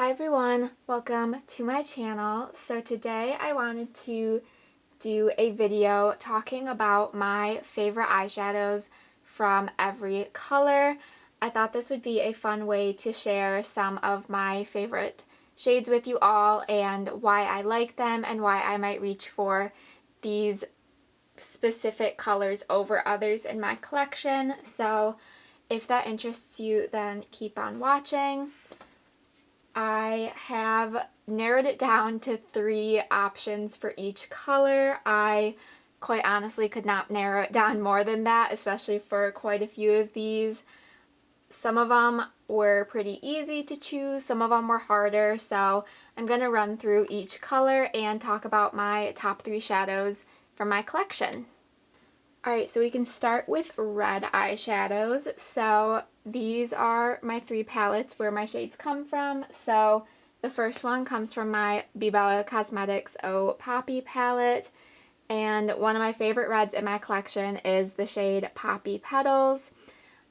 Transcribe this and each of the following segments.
Hi everyone, welcome to my channel. So today I wanted to do a video talking about my favorite eyeshadows from every color. I thought this would be a fun way to share some of my favorite shades with you all and why I like them and why I might reach for these specific colors over others in my collection. So if that interests you, then keep on watching. I have narrowed it down to 3 options for each color. I quite honestly could not narrow it down more than that, especially for quite a few of these. Some of them were pretty easy to choose, some of them were harder, so I'm going to run through each color and talk about my top 3 shadows from my collection. Alright, so we can start with red eyeshadows. So these are my 3 palettes where my shades come from. So the first one comes from my Bella Cosmetics Oh Poppy palette. And one of my favorite reds in my collection is the shade Poppy Petals.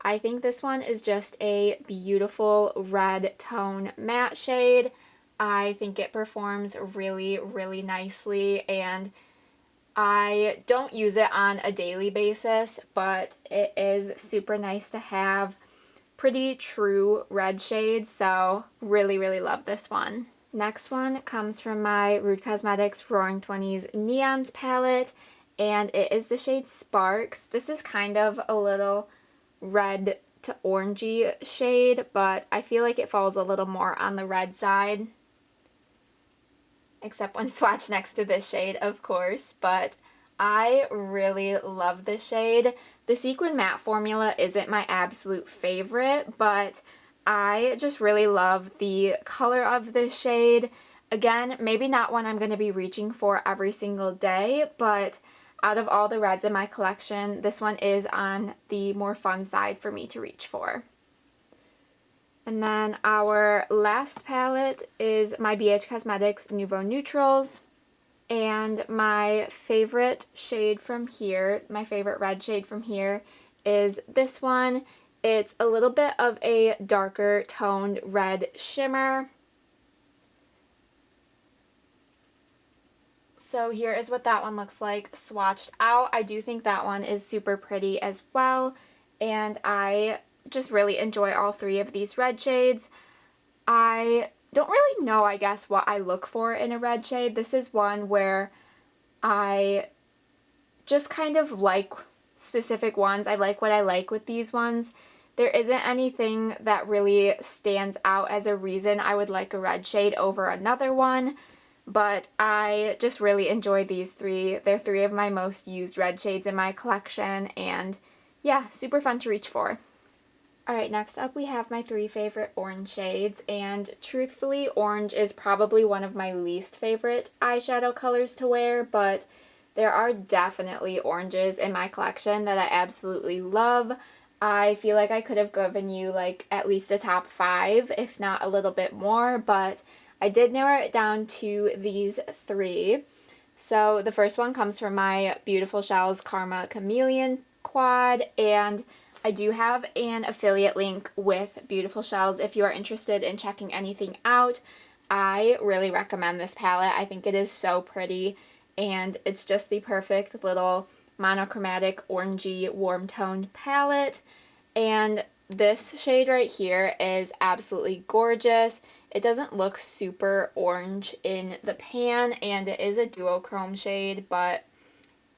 I think this one is just a beautiful red tone matte shade. I think it performs really, really nicely, and I don't use it on a daily basis, but it is super nice to have pretty true red shades, so really, really love this one. Next one comes from my Rude Cosmetics Roaring 20s Neons palette, and it is the shade Sparks. This is kind of a little red to orangey shade, but I feel like it falls a little more on the red side. Except when swatched next to this shade, of course, but I really love this shade. The Sequin Matte formula isn't my absolute favorite, but I just really love the color of this shade. Again, maybe not one I'm going to be reaching for every single day, but out of all the reds in my collection, this one is on the more fun side for me to reach for. And then our last palette is my BH Cosmetics Nouveau Neutrals. And my favorite shade from here, my favorite red shade from here, is this one. It's a little bit of a darker toned red shimmer. So here is what that one looks like swatched out. I do think that one is super pretty as well, and I just really enjoy all 3 of these red shades. I don't really know, I guess, what I look for in a red shade. This is one where I just kind of like specific ones. I like what I like with these ones. There isn't anything that really stands out as a reason I would like a red shade over another one, but I just really enjoy these 3. They're 3 of my most used red shades in my collection, and yeah, super fun to reach for. Alright, next up we have my 3 favorite orange shades, and truthfully, orange is probably one of my least favorite eyeshadow colors to wear, but there are definitely oranges in my collection that I absolutely love. I feel like I could have given you like at least a top 5, if not a little bit more, but I did narrow it down to these 3. So the first one comes from my beautiful Shellz Karma Chameleon quad, and I do have an affiliate link with Beautiful Shellz if you are interested in checking anything out. I really recommend this palette. I think it is so pretty, and it's just the perfect little monochromatic orangey warm toned palette. And this shade right here is absolutely gorgeous. It doesn't look super orange in the pan, and it is a duochrome shade, but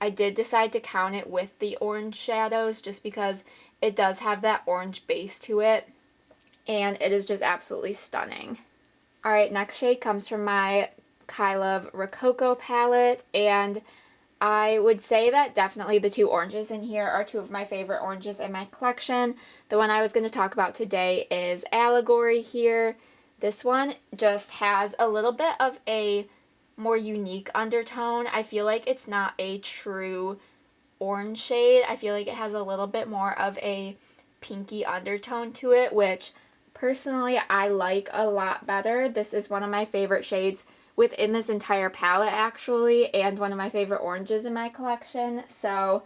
I did decide to count it with the orange shadows just because it does have that orange base to it, and it is just absolutely stunning. Alright, next shade comes from my Kylove Rococo palette, and I would say that definitely the 2 oranges in here are 2 of my favorite oranges in my collection. The one I was going to talk about today is Allegory here. This one just has a little bit of a more unique undertone. I feel like it's not a true orange shade. I feel like it has a little bit more of a pinky undertone to it, which personally I like a lot better. This is one of my favorite shades within this entire palette actually, and one of my favorite oranges in my collection. So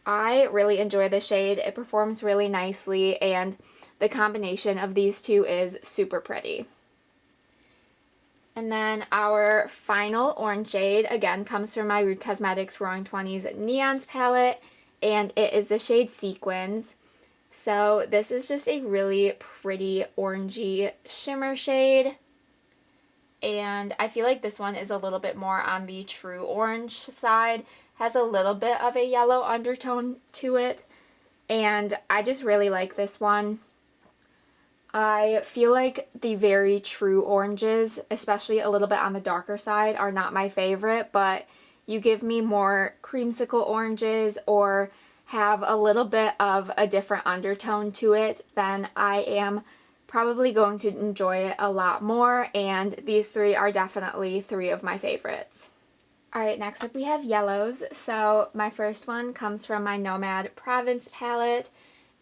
I really enjoy the shade. It performs really nicely, and the combination of these 2 is super pretty. And then our final orange shade, again, comes from my Rude Cosmetics Roaring 20s Neons palette, and it is the shade Sequins. So this is just a really pretty orangey shimmer shade, and I feel like this one is a little bit more on the true orange side, has a little bit of a yellow undertone to it, and I just really like this one. I feel like the very true oranges, especially a little bit on the darker side, are not my favorite, but you give me more creamsicle oranges or have a little bit of a different undertone to it, then I am probably going to enjoy it a lot more, and these three are definitely three of my favorites. Alright, next up we have yellows. So my first one comes from my Nomad Province palette,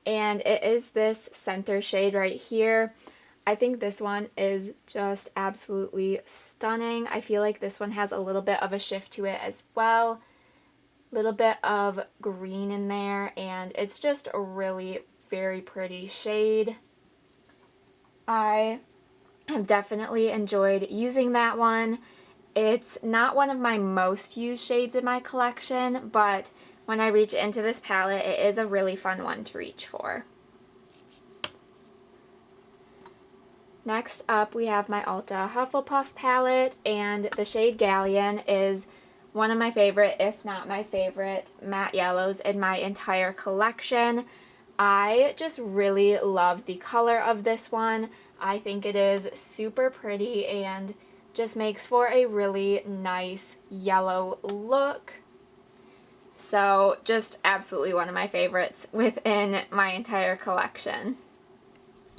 and it is this center shade right here. I think this one is just absolutely stunning. I feel like this one has a little bit of a shift to it as well. Little bit of green in there, and it's just a really very pretty shade. I have definitely enjoyed using that one. It's not one of my most used shades in my collection, but when I reach into this palette, it is a really fun one to reach for. Next up, we have my Ulta Hufflepuff palette, and the shade Galleon is one of my favorite, if not my favorite, matte yellows in my entire collection. I just really love the color of this one. I think it is super pretty and just makes for a really nice yellow look. So just absolutely one of my favorites within my entire collection.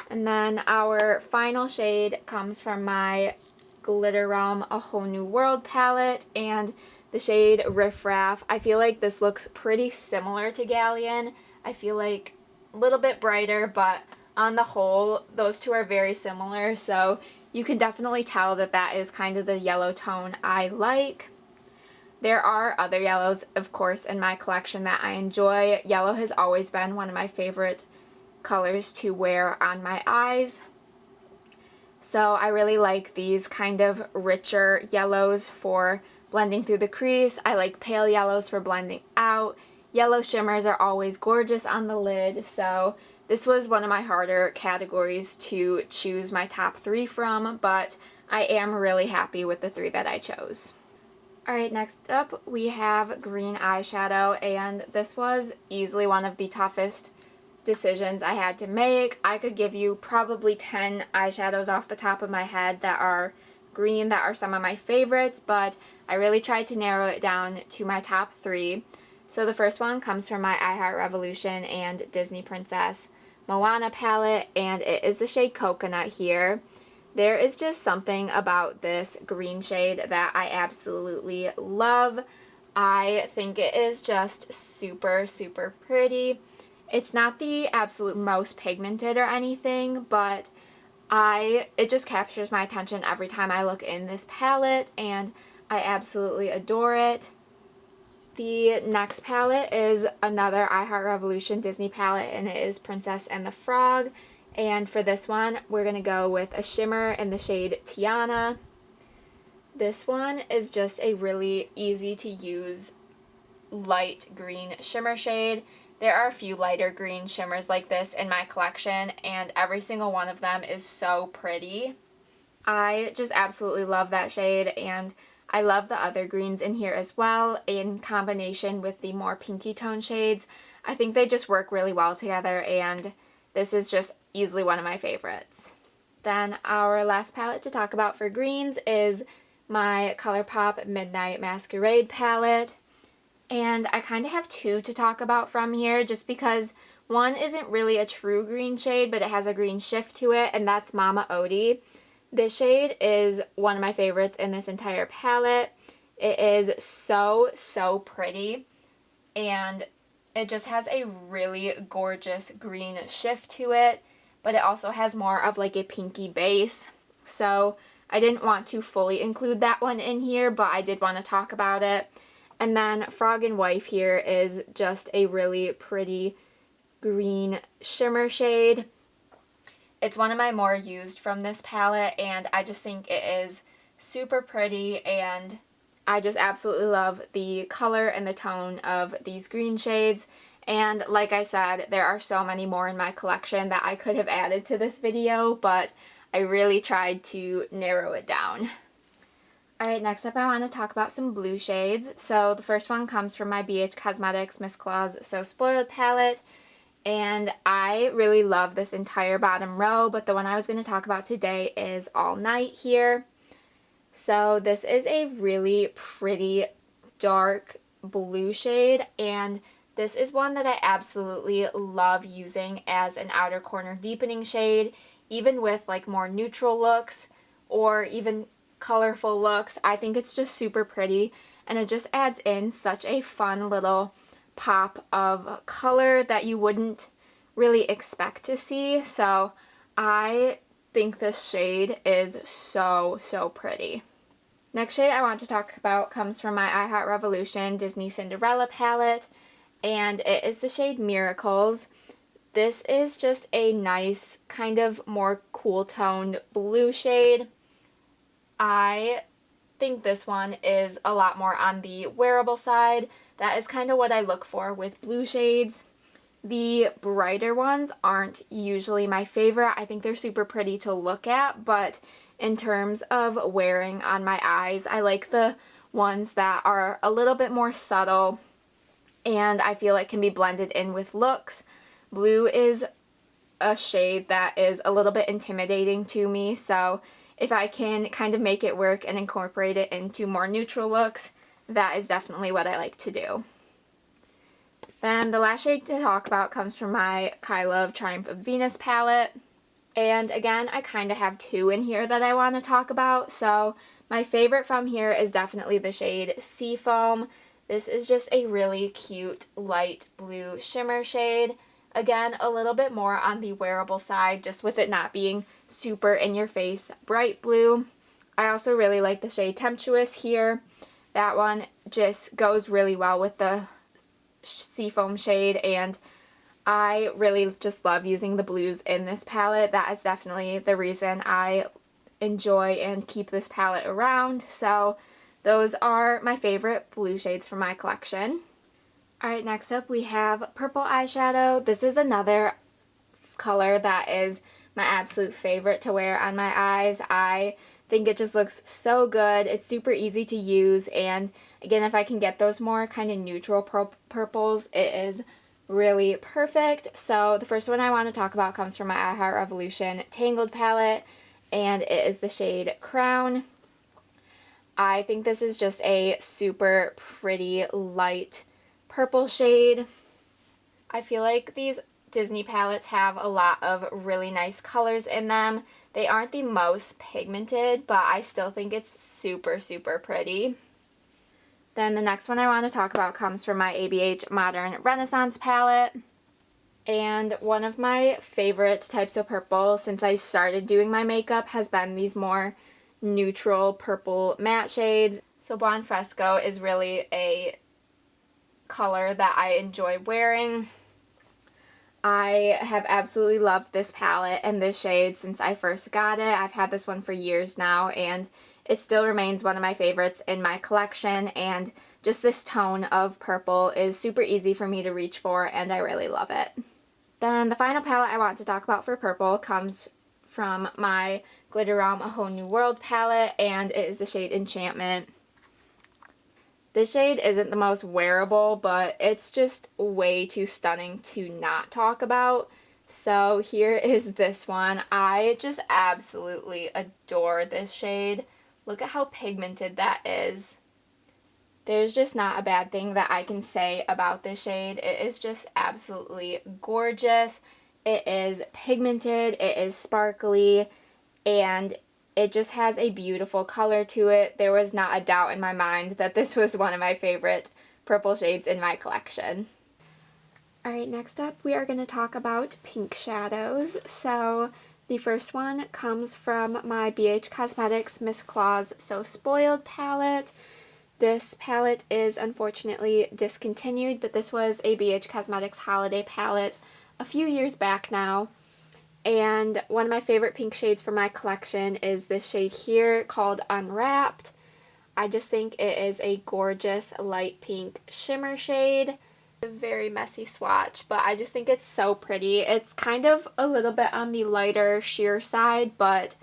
And then our final shade comes from my Glitter Realm A Whole New World palette, and the shade Riff Raff. I feel like this looks pretty similar to Galleon. I feel like a little bit brighter, but on the whole, those two are very similar, so you can definitely tell that that is kind of the yellow tone I like. There are other yellows, of course, in my collection that I enjoy. Yellow has always been one of my favorite colors to wear on my eyes. So I really like these kind of richer yellows for blending through the crease. I like pale yellows for blending out. Yellow shimmers are always gorgeous on the lid, so this was one of my harder categories to choose my top three from, but I am really happy with the three that I chose. Alright, next up we have green eyeshadow, and this was easily one of the toughest decisions I had to make. I could give you probably 10 eyeshadows off the top of my head that are green that are some of my favorites, but I really tried to narrow it down to my top three. So the first one comes from my I Heart Revolution and Disney Princess Moana palette, and it is the shade Coconut here. There is just something about this green shade that I absolutely love. I think it is just super, super pretty. It's not the absolute most pigmented or anything, but it just captures my attention every time I look in this palette, and I absolutely adore it. The next palette is another I Heart Revolution Disney palette, and it is Princess and the Frog. And for this one, we're going to go with a shimmer in the shade Tiana. This one is just a really easy to use light green shimmer shade. There are a few lighter green shimmers like this in my collection, and every single one of them is so pretty. I just absolutely love that shade, and I love the other greens in here as well, in combination with the more pinky tone shades. I think they just work really well together, and this is just easily one of my favorites. Then our last palette to talk about for greens is my ColourPop Midnight Masquerade palette. And I kind of have two to talk about from here, just because one isn't really a true green shade, but it has a green shift to it, and that's Mama Odie. This shade is one of my favorites in this entire palette. It is so, so pretty, and it just has a really gorgeous green shift to it, but it also has more of like a pinky base. So I didn't want to fully include that one in here, but I did want to talk about it. And then Frog and Wife here is just a really pretty green shimmer shade. It's one of my more used from this palette, and I just think it is super pretty, and I just absolutely love the color and the tone of these green shades. And like I said, there are so many more in my collection that I could have added to this video, but I really tried to narrow it down. Alright, next up I want to talk about some blue shades. So the first one comes from my BH Cosmetics Miss Claus So Spoiled palette. And I really love this entire bottom row, but the one I was going to talk about today is All Night here. So this is a really pretty dark blue shade, and this is one that I absolutely love using as an outer corner deepening shade, even with like more neutral looks or even colorful looks. I think it's just super pretty, and it just adds in such a fun little pop of color that you wouldn't really expect to see. So I think this shade is so pretty. Next shade I want to talk about comes from my I Heart Revolution Disney Cinderella palette, and it is the shade Miracles. This is just a nice kind of more cool toned blue shade. I think this one is a lot more on the wearable side. That is kind of what I look for with blue shades. The brighter ones aren't usually my favorite. I think they're super pretty to look at, but in terms of wearing on my eyes, I like the ones that are a little bit more subtle and I feel like can be blended in with looks. Blue is a shade that is a little bit intimidating to me, so if I can kind of make it work and incorporate it into more neutral looks, that is definitely what I like to do. Then the last shade to talk about comes from my Kyla Triumph of Venus palette. And again, I kind of have two in here that I want to talk about. So my favorite from here is definitely the shade Seafoam. This is just a really cute light blue shimmer shade. Again, a little bit more on the wearable side, just with it not being super in your face bright blue. I also really like the shade Temptuous here. That one just goes really well with the Seafoam shade, and I really just love using the blues in this palette. That is definitely the reason I enjoy and keep this palette around. So those are my favorite blue shades from my collection. Alright, next up we have purple eyeshadow. This is another color that is my absolute favorite to wear on my eyes. I think it just looks so good. It's super easy to use, and again, if I can get those more kind of neutral purples, it is really perfect. So the first one I want to talk about comes from my I Heart Revolution Tangled palette, and it is the shade Crown. I think this is just a super pretty light purple shade. I feel like these Disney palettes have a lot of really nice colors in them. They aren't the most pigmented, but I still think it's super pretty. Then the next one I want to talk about comes from my ABH Modern Renaissance palette. And one of my favorite types of purple since I started doing my makeup has been these more neutral purple matte shades. So Buon Fresco is really a color that I enjoy wearing. I have absolutely loved this palette and this shade since I first got it. I've had this one for years now, and it still remains one of my favorites in my collection, and just this tone of purple is super easy for me to reach for, and I really love it. Then the final palette I want to talk about for purple comes from my Glitter Realm A Whole New World palette, and it is the shade Enchantment. This shade isn't the most wearable, but it's just way too stunning to not talk about. So here is this one. I just absolutely adore this shade. Look at how pigmented that is. There's just not a bad thing that I can say about this shade. It is just absolutely gorgeous. It is pigmented, it is sparkly, and it just has a beautiful color to it. There was not a doubt in my mind that this was one of my favorite purple shades in my collection. Alright, next up we are going to talk about pink shadows. So the first one comes from my BH Cosmetics Miss Claus So Spoiled palette. This palette is unfortunately discontinued, but this was a BH Cosmetics holiday palette a few years back now. And one of my favorite pink shades from my collection is this shade here called Unwrapped. I just think it is a gorgeous light pink shimmer shade. A very messy swatch, but I just think it's so pretty. It's kind of a little bit on the lighter sheer side, but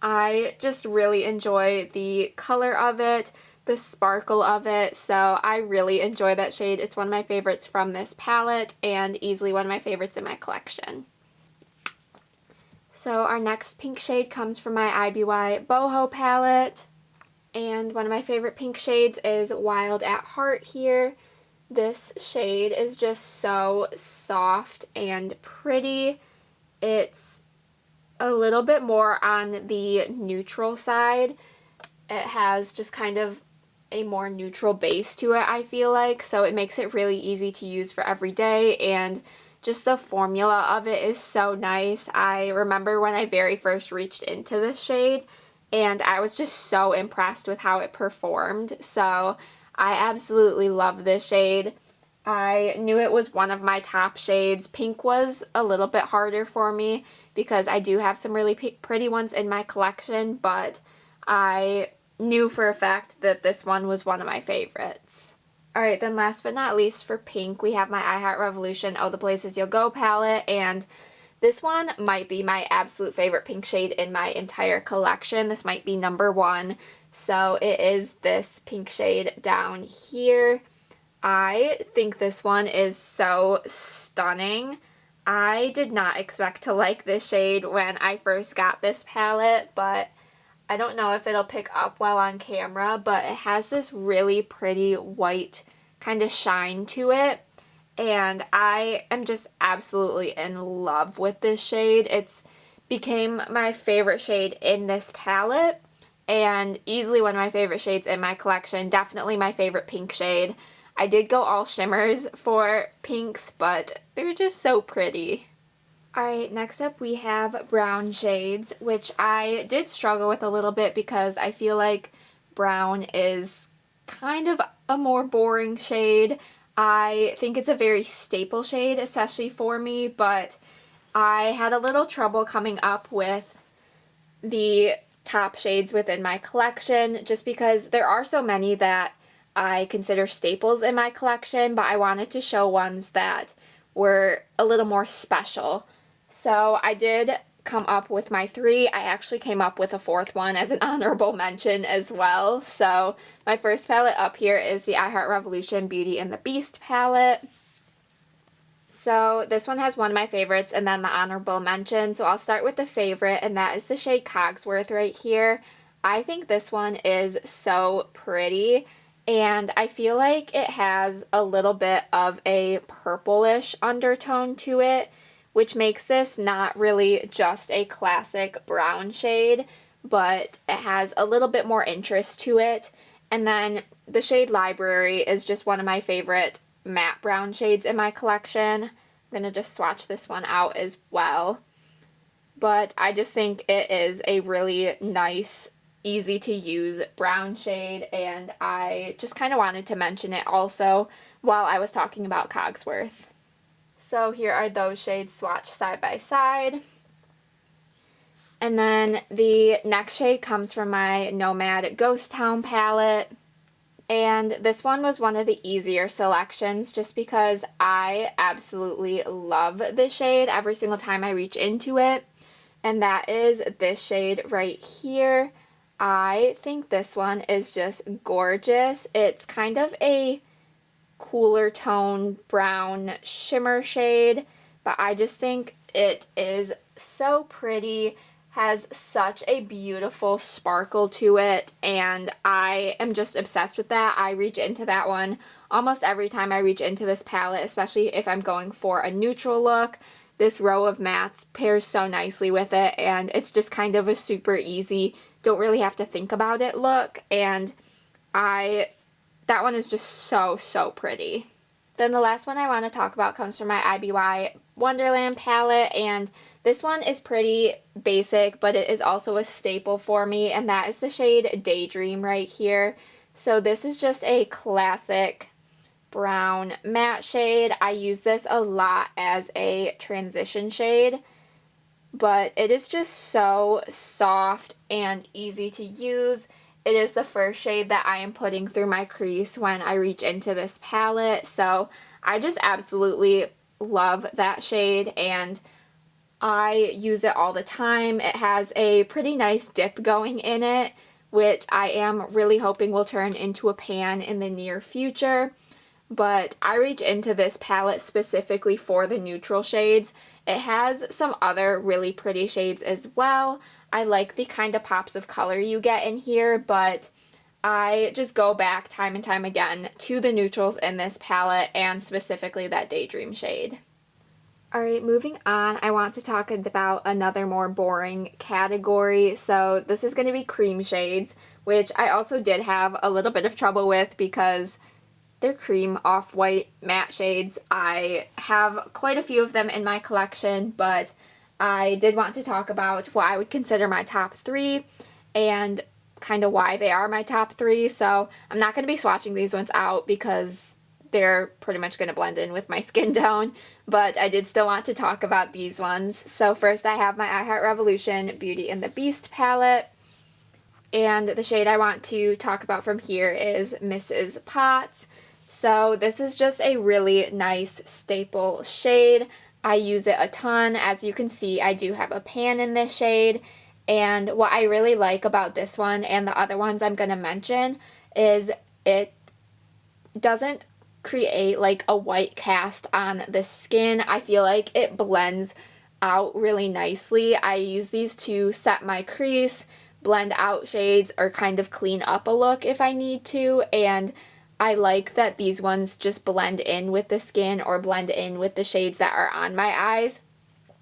I just really enjoy the color of it, the sparkle of it, so I really enjoy that shade. It's one of my favorites from this palette and easily one of my favorites in my collection. So our next pink shade comes from my IBY Boho palette, and one of my favorite pink shades is Wild at Heart here. This shade is just so soft and pretty. It's a little bit more on the neutral side. It has just kind of a more neutral base to it, I feel like, so it makes it really easy to use for every day, and just the formula of it is so nice. I remember when I very first reached into this shade, and I was just so impressed with how it performed, so I absolutely love this shade. I knew it was one of my top shades. Pink was a little bit harder for me because I do have some really pretty ones in my collection, but I knew for a fact that this one was one of my favorites. Alright, then last but not least for pink, we have my I Heart Revolution Oh the Places You'll Go palette, and this one might be my absolute favorite pink shade in my entire collection. This might be number one. So it is this pink shade down here. I think this one is so stunning. I did not expect to like this shade when I first got this palette, but I don't know if it'll pick up well on camera, but it has this really pretty white kind of shine to it, and I am just absolutely in love with this shade. It's became my favorite shade in this palette, and easily one of my favorite shades in my collection. Definitely my favorite pink shade. I did go all shimmers for pinks, but they're just so pretty. Alright, next up we have brown shades, which I did struggle with a little bit because I feel like brown is kind of a more boring shade. I think it's a very staple shade, especially for me, but I had a little trouble coming up with the top shades within my collection just because there are so many that I consider staples in my collection, but I wanted to show ones that were a little more special. So I did come up with my three. I actually came up with a fourth one as an honorable mention as well. So my first palette up here is the I Heart Revolution Beauty and the Beast palette. So this one has one of my favorites and then the honorable mention. So I'll start with the favorite, and that is the shade Cogsworth right here. I think this one is so pretty, and I feel like it has a little bit of a purplish undertone to it, which makes this not really just a classic brown shade, but it has a little bit more interest to it. And then the shade Library is just one of my favorite matte brown shades in my collection. I'm going to just swatch this one out as well. But I just think it is a really nice, easy to use brown shade, and I just kind of wanted to mention it also while I was talking about Cogsworth. So here are those shades swatched side by side. And then the next shade comes from my Nomad Ghost Town palette. And this one was one of the easier selections just because I absolutely love this shade every single time I reach into it. And that is this shade right here. I think this one is just gorgeous. It's kind of a cooler tone brown shimmer shade, but I just think it is so pretty, has such a beautiful sparkle to it, and I am just obsessed with that. I reach into that one almost every time I reach into this palette, especially if I'm going for a neutral look. This row of mattes pairs so nicely with it, and it's just kind of a super easy, don't really have to think about it look, and that one is just so pretty. Then the last one I want to talk about comes from my IBY Wonderland palette, and this one is pretty basic, but it is also a staple for me, and that is the shade Daydream right here. So this is just a classic brown matte shade. I use this a lot as a transition shade, but it is just so soft and easy to use. It is the first shade that I am putting through my crease when I reach into this palette, so I just absolutely love that shade and I use it all the time. It has a pretty nice dip going in it, which I am really hoping will turn into a pan in the near future. But I reach into this palette specifically for the neutral shades. It has some other really pretty shades as well. I like the kind of pops of color you get in here, but I just go back time and time again to the neutrals in this palette and specifically that Daydream shade. Alright, moving on, I want to talk about another more boring category. So this is going to be cream shades, which I also did have a little bit of trouble with because they're cream off-white matte shades. I have quite a few of them in my collection, but I did want to talk about what I would consider my top 3 and kind of why they are my top 3. So I'm not going to be swatching these ones out because they're pretty much going to blend in with my skin tone, but I did still want to talk about these ones. So first I have my I Heart Revolution Beauty and the Beast palette, and the shade I want to talk about from here is Mrs. Potts. So this is just a really nice staple shade. I use it a ton. As you can see, I do have a pan in this shade, and what I really like about this one and the other ones I'm going to mention is it doesn't create like a white cast on the skin. I feel like it blends out really nicely. I use these to set my crease, blend out shades, or kind of clean up a look if I need to, and I like that these ones just blend in with the skin or blend in with the shades that are on my eyes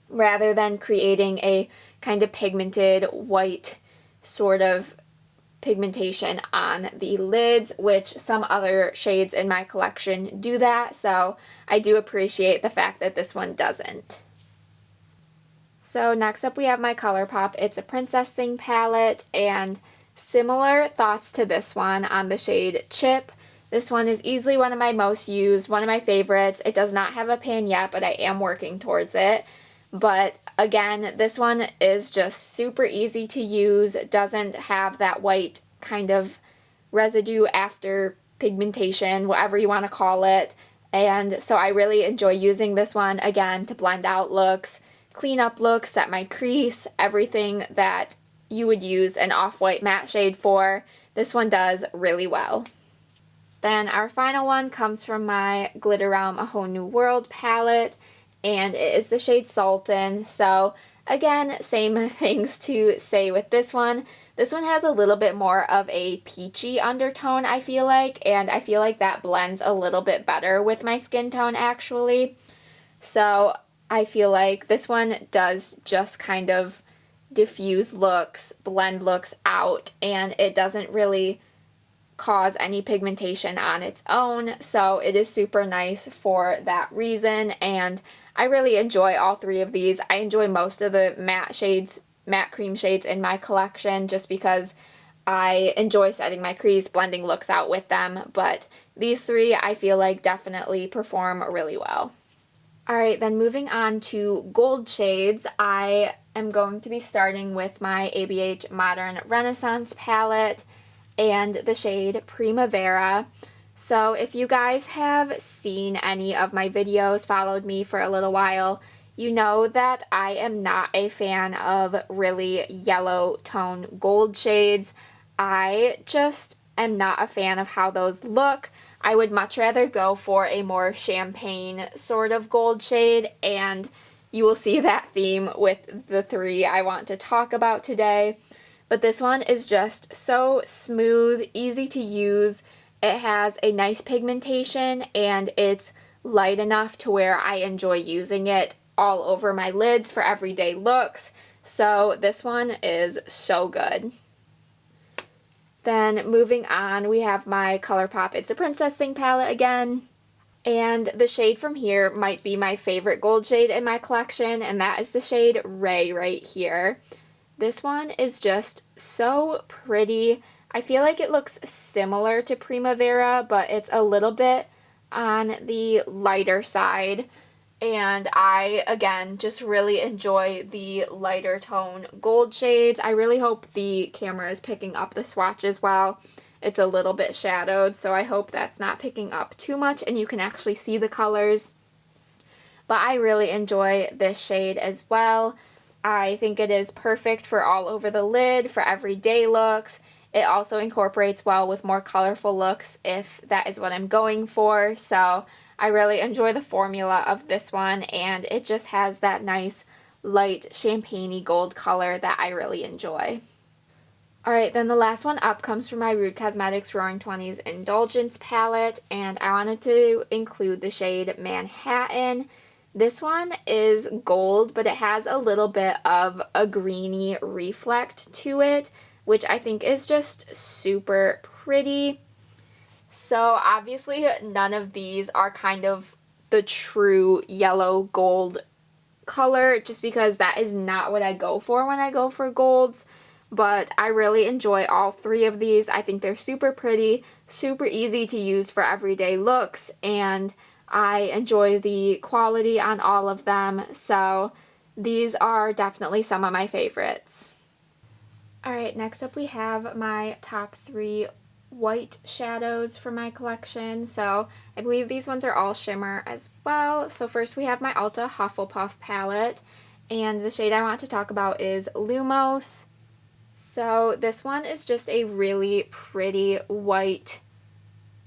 rather than creating a kind of pigmented white sort of pigmentation on the lids, which some other shades in my collection do that, so I do appreciate the fact that this one doesn't. So next up we have my ColourPop It's a Princess Thing palette, and similar thoughts to this one on the shade Chip. This one is easily one of my most used, one of my favorites. It does not have a pan yet, but I am working towards it. But again, this one is just super easy to use. It doesn't have that white kind of residue after pigmentation, whatever you want to call it. And so I really enjoy using this one, again, to blend out looks, clean up looks, set my crease, everything that you would use an off-white matte shade for. This one does really well. Then our final one comes from my Glitter Realm A Whole New World palette, and it is the shade Sultan. So again, same things to say with this one. This one has a little bit more of a peachy undertone, I feel like, and I feel like that blends a little bit better with my skin tone actually. So I feel like this one does just kind of diffuse looks, blend looks out, and it doesn't really cause any pigmentation on its own, so it is super nice for that reason, and I really enjoy all 3 of these. I enjoy most of the matte cream shades in my collection just because I enjoy setting my crease, blending looks out with them, but these 3 I feel like definitely perform really well. Alright, then moving on to gold shades, I am going to be starting with my ABH Modern Renaissance palette and the shade Primavera. So if you guys have seen any of my videos, followed me for a little while, you know that I am not a fan of really yellow tone gold shades. I just am not a fan of how those look. I would much rather go for a more champagne sort of gold shade, and you will see that theme with the 3 I want to talk about today. But this one is just so smooth, easy to use. It has a nice pigmentation and it's light enough to where I enjoy using it all over my lids for everyday looks. So this one is so good. Then moving on, we have my ColourPop It's a Princess Thing palette again. And the shade from here might be my favorite gold shade in my collection, and that is the shade Ray right here. This one is just so pretty. I feel like it looks similar to Primavera, but it's a little bit on the lighter side. and I, again, just really enjoy the lighter tone gold shades. I really hope the camera is picking up the swatches well. It's a little bit shadowed, so I hope that's not picking up too much and you can actually see the colors. But I really enjoy this shade as well. I think it is perfect for all over the lid, for everyday looks. It also incorporates well with more colorful looks if that is what I'm going for. So I really enjoy the formula of this one, and it just has that nice light champagne-y gold color that I really enjoy. Alright, then the last one up comes from my Rude Cosmetics Roaring 20s Indulgence palette, and I wanted to include the shade Manhattan. This one is gold, but it has a little bit of a greeny reflect to it, which I think is just super pretty. So obviously none of these are kind of the true yellow gold color, just because that is not what I go for when I go for golds. But I really enjoy all three of these. I think they're super pretty, super easy to use for everyday looks, and I enjoy the quality on all of them. So these are definitely some of my favorites. Alright, next up we have my top 3 white shadows from my collection. So I believe these ones are all shimmer as well. So first we have my Ulta Hufflepuff palette, and the shade I want to talk about is Lumos. So this one is just a really pretty white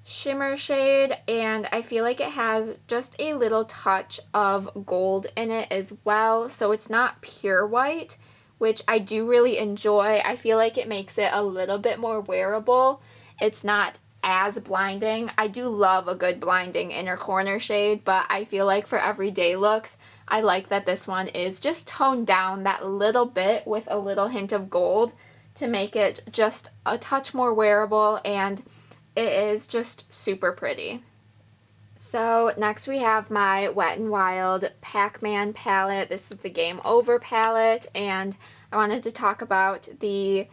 shimmer shade, and I feel like it has just a little touch of gold in it as well. So it's not pure white, which I do really enjoy. I feel like it makes it a little bit more wearable. It's not as blinding. I do love a good blinding inner corner shade, but I feel like for everyday looks, I like that this one is just toned down that little bit with a little hint of gold to make it just a touch more wearable, and it is just super pretty. So next we have my Wet n Wild Pac-Man palette. This is the Game Over palette, and I wanted to talk about the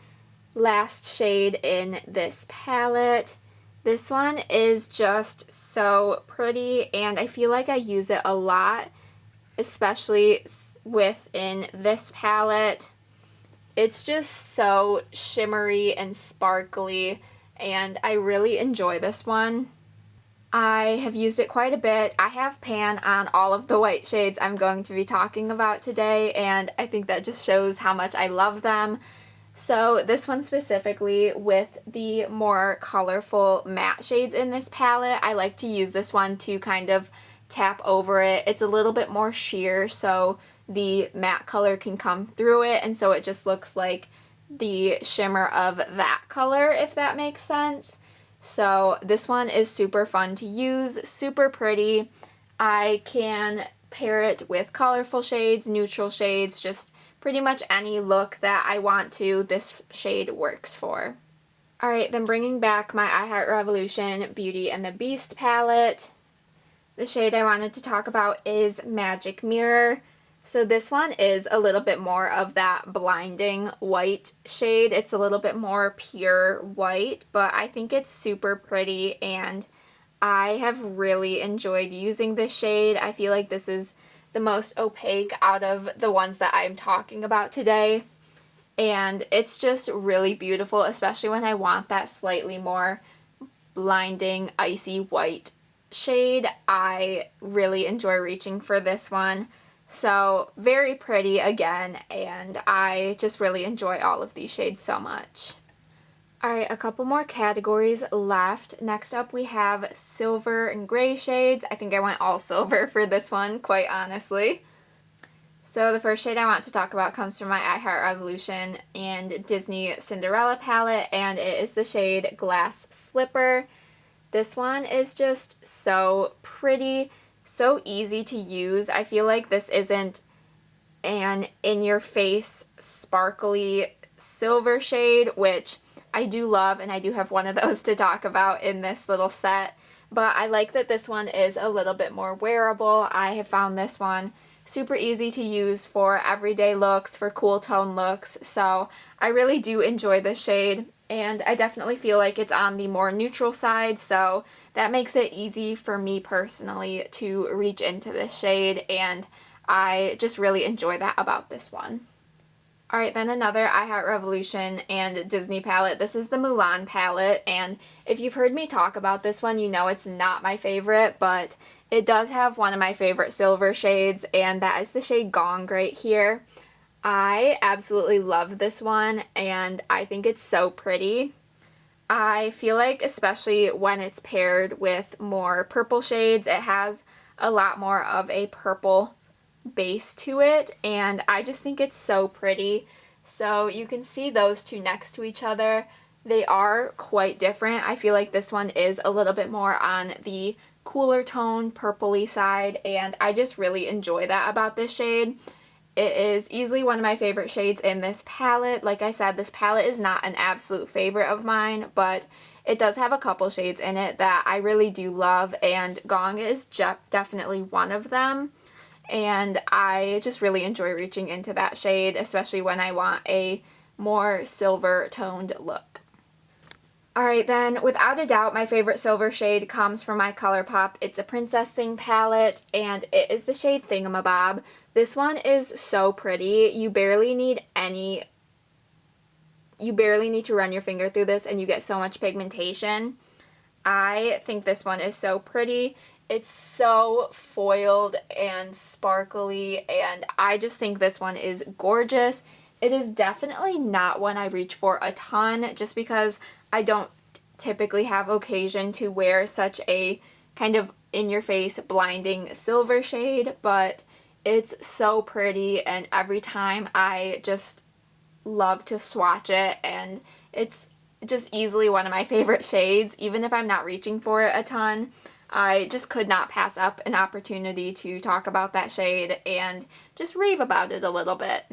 last shade in this palette. This one is just so pretty, and I feel like I use it a lot, especially within this palette. It's just so shimmery and sparkly, and I really enjoy this one. I have used it quite a bit. I have pan on all of the white shades I'm going to be talking about today, and I think that just shows how much I love them. So this one specifically, with the more colorful matte shades in this palette, I like to use this one to kind of tap over it. It's a little bit more sheer, so the matte color can come through it, and so it just looks like the shimmer of that color, if that makes sense. So this one is super fun to use, super pretty. I can pair it with colorful shades, neutral shades, just pretty much any look that I want to, this shade works for. Alright, then bringing back my I Heart Revolution Beauty and the Beast palette. The shade I wanted to talk about is Magic Mirror. So this one is a little bit more of that blinding white shade. It's a little bit more pure white, but I think it's super pretty, and I have really enjoyed using this shade. I feel like this is the most opaque out of the ones that I'm talking about today, and it's just really beautiful, especially when I want that slightly more blinding icy white shade. I really enjoy reaching for this one. So very pretty again, and I just really enjoy all of these shades so much. Alright, a couple more categories left. Next up we have silver and gray shades. I think I went all silver for this one, quite honestly. So the first shade I want to talk about comes from my I Heart Revolution and Disney Cinderella palette, and it is the shade Glass Slipper. This one is just so pretty, so easy to use. I feel like this isn't an in-your-face sparkly silver shade, which I do love, and I do have one of those to talk about in this little set, but I like that this one is a little bit more wearable. I have found this one super easy to use for everyday looks, for cool tone looks, so I really do enjoy this shade, and I definitely feel like it's on the more neutral side, so that makes it easy for me personally to reach into this shade, and I just really enjoy that about this one. Alright, then another I Heart Revolution and Disney palette. This is the Mulan palette, and if you've heard me talk about this one, you know it's not my favorite, but it does have one of my favorite silver shades, and that is the shade Gong right here. I absolutely love this one, and I think it's so pretty. I feel like, especially when it's paired with more purple shades, it has a lot more of a purple base to it, and I just think it's so pretty. So you can see those two next to each other. They are quite different. I feel like this one is a little bit more on the cooler tone, purpley side, and I just really enjoy that about this shade. It is easily one of my favorite shades in this palette. Like I said, this palette is not an absolute favorite of mine, but it does have a couple shades in it that I really do love, and Gong is definitely one of them. And I just really enjoy reaching into that shade, especially when I want a more silver toned look. Alright then, without a doubt, my favorite silver shade comes from my ColourPop It's a Princess Thing palette, and it is the shade Thingamabob. This one is so pretty. You barely need to run your finger through this and you get so much pigmentation. I think this one is so pretty. It's so foiled and sparkly, and I just think this one is gorgeous. It is definitely not one I reach for a ton, just because I don't typically have occasion to wear such a kind of in-your-face blinding silver shade, but it's so pretty, and every time I just love to swatch it, and it's just easily one of my favorite shades. Even if I'm not reaching for it a ton, I just could not pass up an opportunity to talk about that shade and just rave about it a little bit.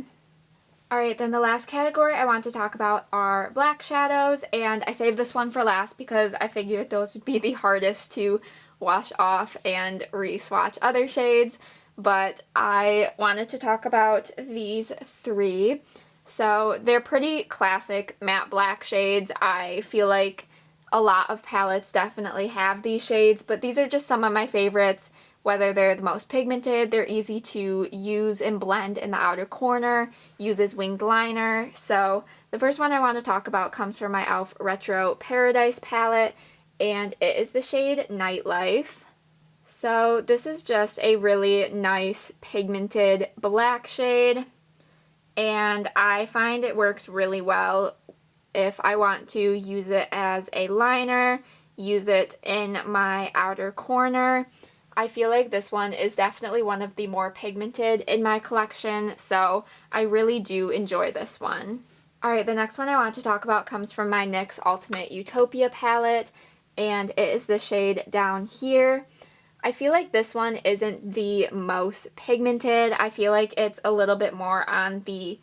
Alright, then the last category I want to talk about are black shadows, and I saved this one for last because I figured those would be the hardest to wash off and re-swatch other shades, but I wanted to talk about these three. So they're pretty classic matte black shades. I feel like a lot of palettes definitely have these shades, but these are just some of my favorites. Whether they're the most pigmented, they're easy to use and blend in the outer corner, use as winged liner. So the first one I want to talk about comes from my e.l.f. Retro Paradise palette, and it is the shade Nightlife. So this is just a really nice pigmented black shade, and I find it works really well if I want to use it as a liner, use it in my outer corner. I feel like this one is definitely one of the more pigmented in my collection, so I really do enjoy this one. Alright, the next one I want to talk about comes from my NYX Ultimate Utopia palette, and it is the shade Down Here. I feel like this one isn't the most pigmented. I feel like it's a little bit more on the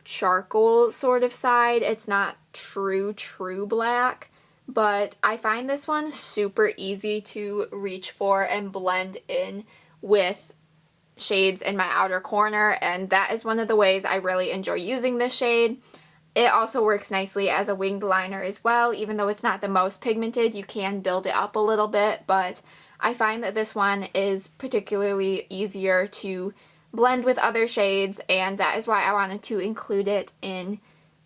charcoal sort of side. It's not true black, but I find this one super easy to reach for and blend in with shades in my outer corner, and that is one of the ways I really enjoy using this shade. It also works nicely as a winged liner as well. Even though it's not the most pigmented, you can build it up a little bit, but I find that this one is particularly easier to blend with other shades, and that is why I wanted to include it in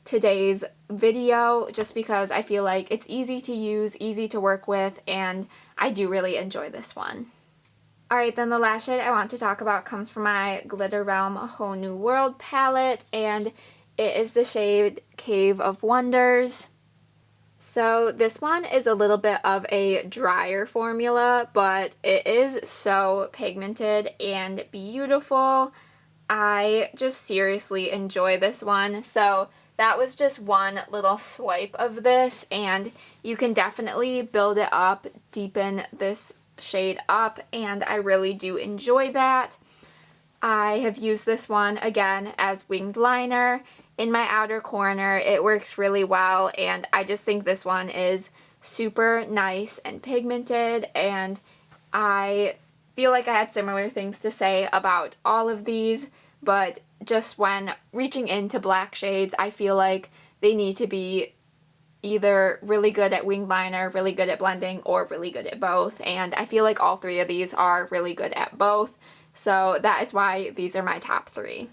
today's video, just because I feel like it's easy to use, easy to work with, and I do really enjoy this one. Alright, then the last shade I want to talk about comes from my Glitter Realm A Whole New World palette, and it is the shade Cave of Wonders. So this one is a little bit of a drier formula, but it is so pigmented and beautiful. I just seriously enjoy this one. So that was just one little swipe of this, and you can definitely build it up, deepen this shade up, and I really do enjoy that. I have used this one again as winged liner in my outer corner. It works really well, and I just think this one is super nice and pigmented, and I feel like I had similar things to say about all of these, but just when reaching into black shades, I feel like they need to be either really good at winged liner, really good at blending, or really good at both, and I feel like all three of these are really good at both, so that is why these are my top 3.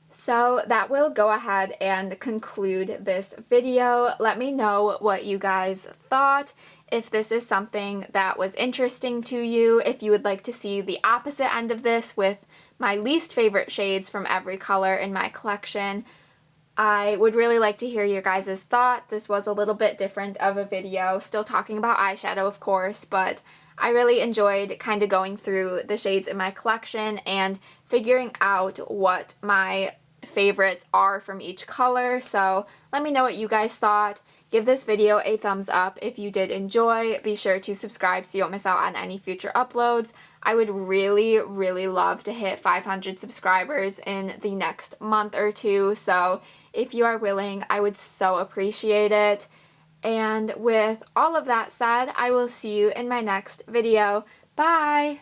So that will go ahead and conclude this video. Let me know what you guys thought, if this is something that was interesting to you, if you would like to see the opposite end of this with my least favorite shades from every color in my collection. I would really like to hear your guys' thought. This was a little bit different of a video, still talking about eyeshadow of course, but I really enjoyed kind of going through the shades in my collection and figuring out what my favorites are from each color. So let me know what you guys thought. Give this video a thumbs up if you did enjoy. Be sure to subscribe so you don't miss out on any future uploads. I would really, really love to hit 500 subscribers in the next month or two, so if you are willing, I would so appreciate it. And with all of that said, I will see you in my next video. Bye!